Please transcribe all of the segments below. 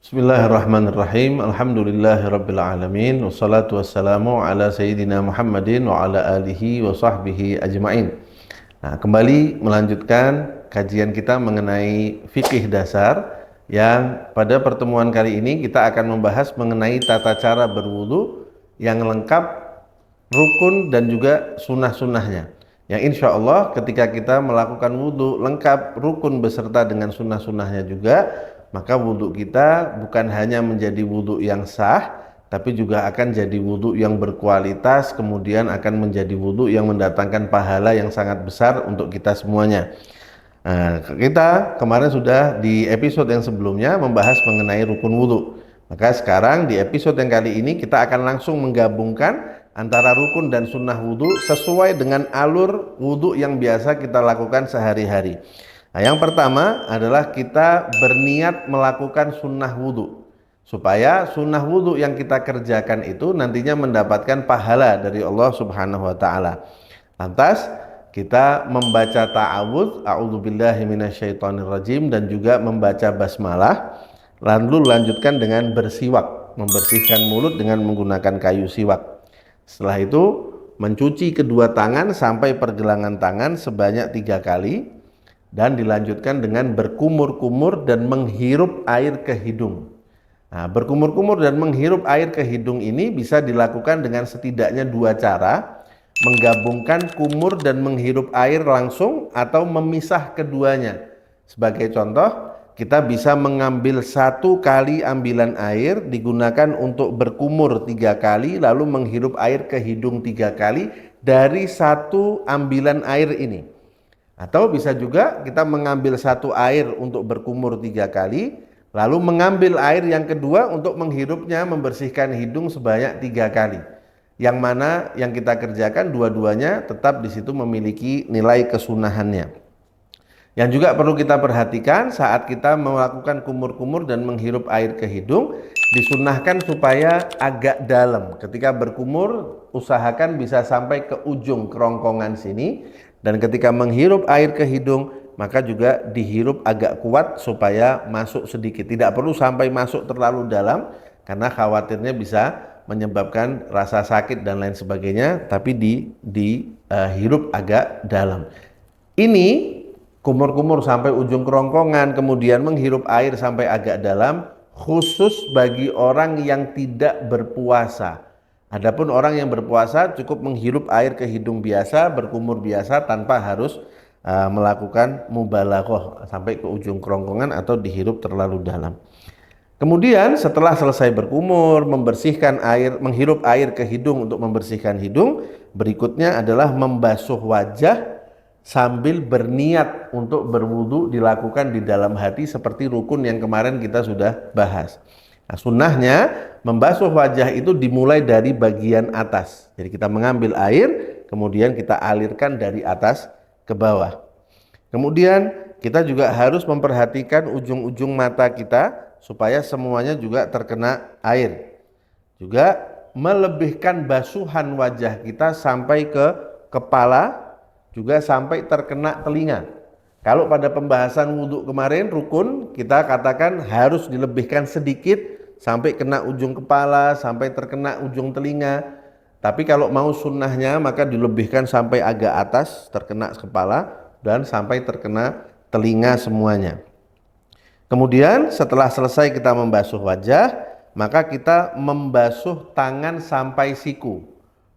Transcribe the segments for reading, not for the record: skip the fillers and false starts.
Bismillahirrahmanirrahim. Alhamdulillahirabbil alamin. Wassalatu wassalamu ala sayyidina Muhammadin wa ala alihi wa sahbihi ajmain. Nah, kembali melanjutkan kajian kita mengenai fikih dasar yang pada pertemuan kali ini kita akan membahas mengenai tata cara berwudu yang lengkap, rukun dan juga sunnah-sunnahnya. Yang insya Allah ketika kita melakukan wudu lengkap, rukun beserta dengan sunnah-sunnahnya juga, maka wudhu kita bukan hanya menjadi wudhu yang sah, tapi juga akan jadi wudhu yang berkualitas, kemudian akan menjadi wudhu yang mendatangkan pahala yang sangat besar untuk kita semuanya. Nah, kita kemarin sudah di episode yang sebelumnya membahas mengenai rukun wudhu. Maka sekarang di episode yang kali ini kita akan langsung menggabungkan antara rukun dan sunnah wudhu sesuai dengan alur wudhu yang biasa kita lakukan sehari-hari. Nah, yang pertama adalah kita berniat melakukan sunnah wudhu, supaya sunnah wudhu yang kita kerjakan itu nantinya mendapatkan pahala dari Allah Subhanahu wa Ta'ala. Lantas kita membaca ta'awudz, a'udzubillahi minasyaitonirrajim, dan juga membaca basmalah, lalu lanjutkan dengan bersiwak, membersihkan mulut dengan menggunakan kayu siwak. Setelah itu mencuci kedua tangan sampai pergelangan tangan sebanyak 3 kali, dan dilanjutkan dengan berkumur-kumur dan menghirup air ke hidung. Nah, berkumur-kumur dan menghirup air ke hidung ini bisa dilakukan dengan setidaknya 2 cara, menggabungkan kumur dan menghirup air langsung atau memisah keduanya. Sebagai contoh, kita bisa mengambil 1 kali ambilan air digunakan untuk berkumur 3 kali, lalu menghirup air ke hidung 3 kali dari 1 ambilan air ini. Atau bisa juga kita mengambil 1 air untuk berkumur 3 kali, lalu mengambil air yang kedua untuk menghirupnya, membersihkan hidung sebanyak 3 kali. Yang mana yang kita kerjakan dua-duanya tetap di situ memiliki nilai kesunahannya. Yang juga perlu kita perhatikan saat kita melakukan kumur-kumur dan menghirup air ke hidung, disunahkan supaya agak dalam. Ketika berkumur, usahakan bisa sampai ke ujung kerongkongan sini. Dan ketika menghirup air ke hidung, maka juga dihirup agak kuat supaya masuk sedikit. Tidak perlu sampai masuk terlalu dalam, karena khawatirnya bisa menyebabkan rasa sakit dan lain sebagainya, tapi dihirup agak dalam. Ini kumur-kumur sampai ujung kerongkongan, kemudian menghirup air sampai agak dalam, khusus bagi orang yang tidak berpuasa. Adapun orang yang berpuasa cukup menghirup air ke hidung biasa, berkumur biasa tanpa harus melakukan mubalaghah sampai ke ujung kerongkongan atau dihirup terlalu dalam. Kemudian setelah selesai berkumur, membersihkan air, menghirup air ke hidung untuk membersihkan hidung, berikutnya adalah membasuh wajah sambil berniat untuk berwudu, dilakukan di dalam hati seperti rukun yang kemarin kita sudah bahas. Nah, sunnahnya membasuh wajah itu dimulai dari bagian atas. Jadi kita mengambil air, kemudian kita alirkan dari atas ke bawah. Kemudian kita juga harus memperhatikan ujung-ujung mata kita supaya semuanya juga terkena air. Juga melebihkan basuhan wajah kita sampai ke kepala, juga sampai terkena telinga. Kalau pada pembahasan wudhu kemarin rukun, kita katakan harus dilebihkan sedikit sampai kena ujung kepala, sampai terkena ujung telinga. Tapi kalau mau sunnahnya maka dilebihkan sampai agak atas, terkena kepala, dan sampai terkena telinga semuanya. Kemudian setelah selesai kita membasuh wajah, maka kita membasuh tangan sampai siku.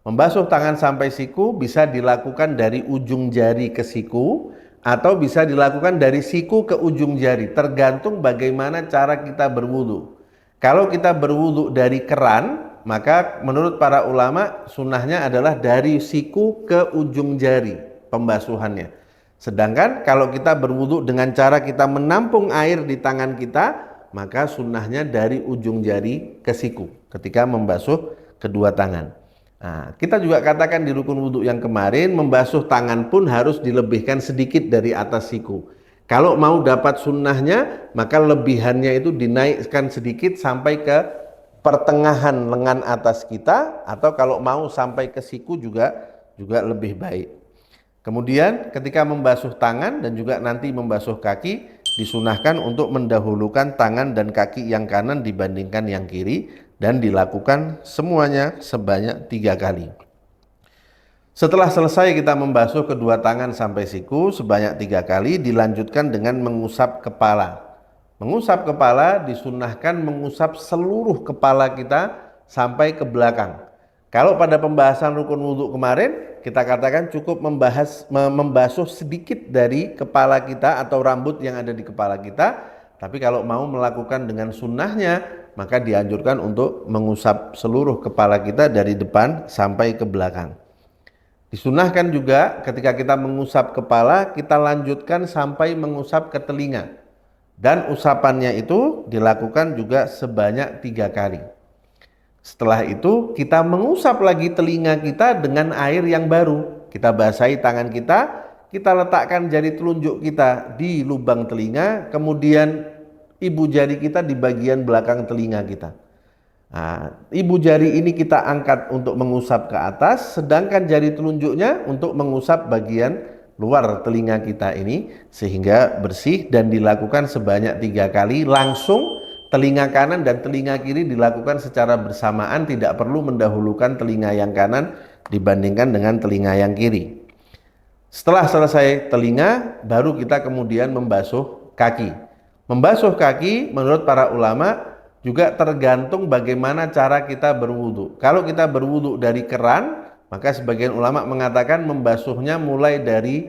Membasuh tangan sampai siku bisa dilakukan dari ujung jari ke siku, atau bisa dilakukan dari siku ke ujung jari, tergantung bagaimana cara kita berwudu. Kalau kita berwudu dari keran, maka menurut para ulama sunnahnya adalah dari siku ke ujung jari pembasuhannya. Sedangkan kalau kita berwudu dengan cara kita menampung air di tangan kita, maka sunnahnya dari ujung jari ke siku ketika membasuh kedua tangan. Nah, kita juga katakan di rukun wudhu yang kemarin, membasuh tangan pun harus dilebihkan sedikit dari atas siku. Kalau mau dapat sunnahnya, maka lebihannya itu dinaikkan sedikit sampai ke pertengahan lengan atas kita, atau kalau mau sampai ke siku juga lebih baik. Kemudian ketika membasuh tangan dan juga nanti membasuh kaki, disunahkan untuk mendahulukan tangan dan kaki yang kanan dibandingkan yang kiri, dan dilakukan semuanya sebanyak 3 kali. Setelah selesai kita membasuh kedua tangan sampai siku sebanyak 3 kali, dilanjutkan dengan mengusap kepala. Mengusap kepala disunahkan mengusap seluruh kepala kita sampai ke belakang. Kalau pada pembahasan rukun wudhu kemarin, kita katakan cukup membasuh sedikit dari kepala kita atau rambut yang ada di kepala kita. Tapi kalau mau melakukan dengan sunnahnya, maka dianjurkan untuk mengusap seluruh kepala kita dari depan sampai ke belakang. Disunahkan juga ketika kita mengusap kepala, kita lanjutkan sampai mengusap ke telinga. Dan usapannya itu dilakukan juga sebanyak 3 kali. Setelah itu kita mengusap lagi telinga kita dengan air yang baru. Kita basahi tangan kita letakkan jari telunjuk kita di lubang telinga, kemudian ibu jari kita di bagian belakang telinga kita. Nah, ibu jari ini kita angkat untuk mengusap ke atas, sedangkan jari telunjuknya untuk mengusap bagian luar telinga kita ini sehingga bersih, dan dilakukan sebanyak 3 kali langsung. Telinga kanan dan telinga kiri dilakukan secara bersamaan, tidak perlu mendahulukan telinga yang kanan dibandingkan dengan telinga yang kiri. Setelah selesai telinga, baru kita kemudian membasuh kaki. Membasuh kaki menurut para ulama juga tergantung bagaimana cara kita berwudu. Kalau kita berwudu dari keran, maka sebagian ulama mengatakan membasuhnya mulai dari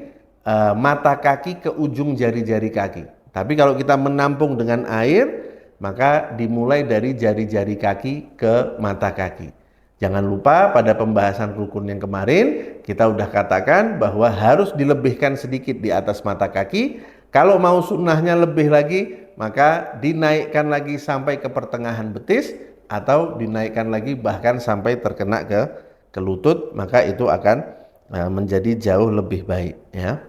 mata kaki ke ujung jari-jari kaki. Tapi kalau kita menampung dengan air, maka dimulai dari jari-jari kaki ke mata kaki. Jangan lupa pada pembahasan rukun yang kemarin kita udah katakan bahwa harus dilebihkan sedikit di atas mata kaki. Kalau mau sunnahnya lebih lagi, maka dinaikkan lagi sampai ke pertengahan betis, atau dinaikkan lagi bahkan sampai terkena ke lutut, maka itu akan menjadi jauh lebih baik, ya.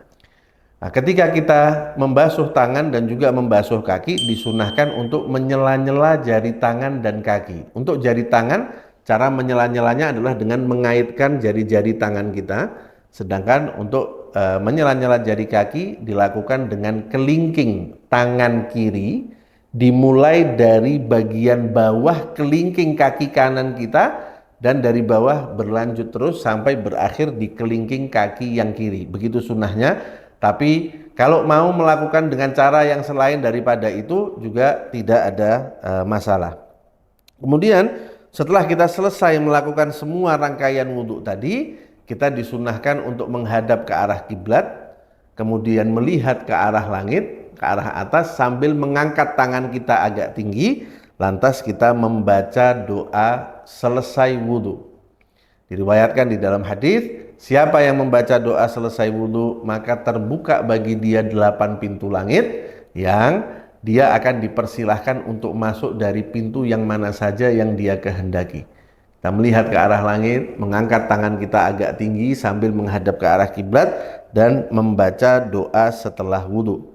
Nah, ketika kita membasuh tangan dan juga membasuh kaki, disunahkan untuk menyela-nyela jari tangan dan kaki. Untuk jari tangan, cara menyela-nyelanya adalah dengan mengaitkan jari-jari tangan kita. Sedangkan untuk menyela-nyela jari kaki dilakukan dengan kelingking tangan kiri, dimulai dari bagian bawah kelingking kaki kanan kita, dan dari bawah berlanjut terus sampai berakhir di kelingking kaki yang kiri. Begitu sunnahnya. Tapi kalau mau melakukan dengan cara yang selain daripada itu juga tidak ada masalah. Kemudian setelah kita selesai melakukan semua rangkaian wudhu tadi, kita disunahkan untuk menghadap ke arah kiblat, kemudian melihat ke arah langit, ke arah atas sambil mengangkat tangan kita agak tinggi, lantas kita membaca doa selesai wudhu. Diriwayatkan di dalam hadis, siapa yang membaca doa selesai wudhu, maka terbuka bagi dia 8 pintu langit yang dia akan dipersilahkan untuk masuk dari pintu yang mana saja yang dia kehendaki. Kita melihat ke arah langit, mengangkat tangan kita agak tinggi sambil menghadap ke arah kiblat dan membaca doa setelah wudhu.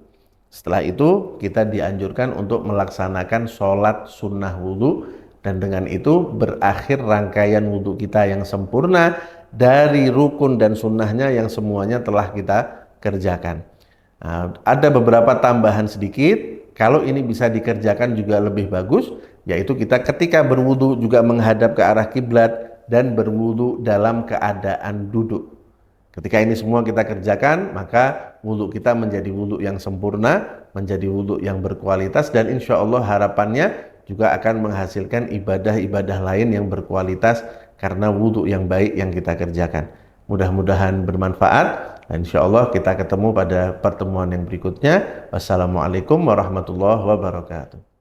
Setelah itu kita dianjurkan untuk melaksanakan sholat sunnah wudhu, dan dengan itu berakhir rangkaian wudhu kita yang sempurna dari rukun dan sunnahnya yang semuanya telah kita kerjakan. Nah, ada beberapa tambahan sedikit, kalau ini bisa dikerjakan juga lebih bagus, yaitu kita ketika berwudhu juga menghadap ke arah kiblat dan berwudhu dalam keadaan duduk. Ketika ini semua kita kerjakan, maka wudhu kita menjadi wudhu yang sempurna, menjadi wudhu yang berkualitas, dan insya Allah harapannya juga akan menghasilkan ibadah-ibadah lain yang berkualitas karena wudhu yang baik yang kita kerjakan. Mudah-mudahan bermanfaat, dan insya Allah kita ketemu pada pertemuan yang berikutnya. Wassalamualaikum warahmatullahi wabarakatuh.